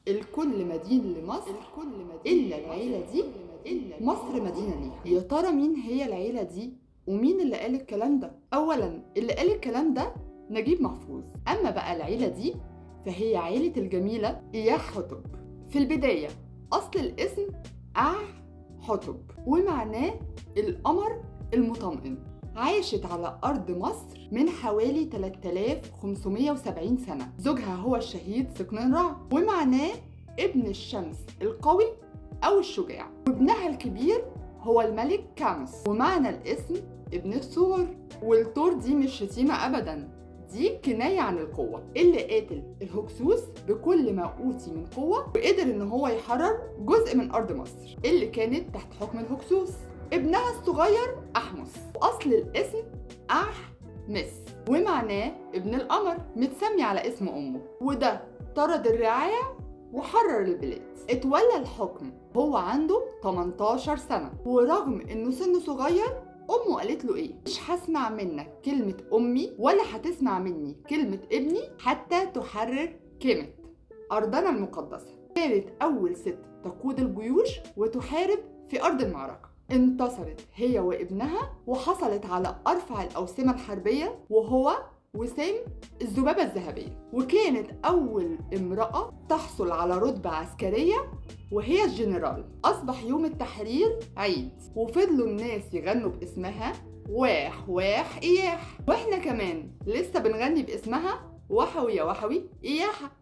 الكل مدين لمصر إلا العيلة دي. مصر مدينة ليها. يا ترى مين هي العيلة دي ومين اللي قال الكلام ده؟ أولاً اللي قال الكلام ده نجيب محفوظ. أما بقى العيلة دي فهي عيلة الجميلة إياح حتب. في البداية أصل الاسم حتب ومعناه القمر المطمئن. عاشت على أرض مصر من حوالي 3570 سنة. زوجها هو الشهيد سقنن رع ومعناه ابن الشمس القوي أو الشجاع، وابنها الكبير هو الملك كامس ومعنى الاسم ابن الثور. والثور دي مش شتيمة أبداً، دي كناية عن القوة. اللي قاتل الهكسوس بكل ما أوتي من قوة وقدر إن هو يحرر جزء من أرض مصر اللي كانت تحت حكم الهكسوس. ابنها الصغير أحمس، وأصل الاسم أحمس ومعناه ابن القمر، متسمي على اسم أمه، وده طرد الرعاية وحرر البلاد. اتولى الحكم هو عنده 18 سنة، ورغم إنه سنه صغير أمه قالت له إيه؟ مش هسمع منك كلمة أمي ولا هتسمع مني كلمة ابني حتى تحرر كيمت أرضنا المقدسة. كانت أول ست تقود الجيوش وتحارب في أرض المعركة. انتصرت هي وابنها وحصلت على أرفع الأوسمة الحربية وهو وسام الذبابة الذهبية، وكانت أول امرأة تحصل على رتبة عسكرية وهي الجنرال. أصبح يوم التحرير عيد وفضلوا الناس يغنوا باسمها واح واح إياح، وإحنا كمان لسه بنغني باسمها وحوي يا وحوي إياحة.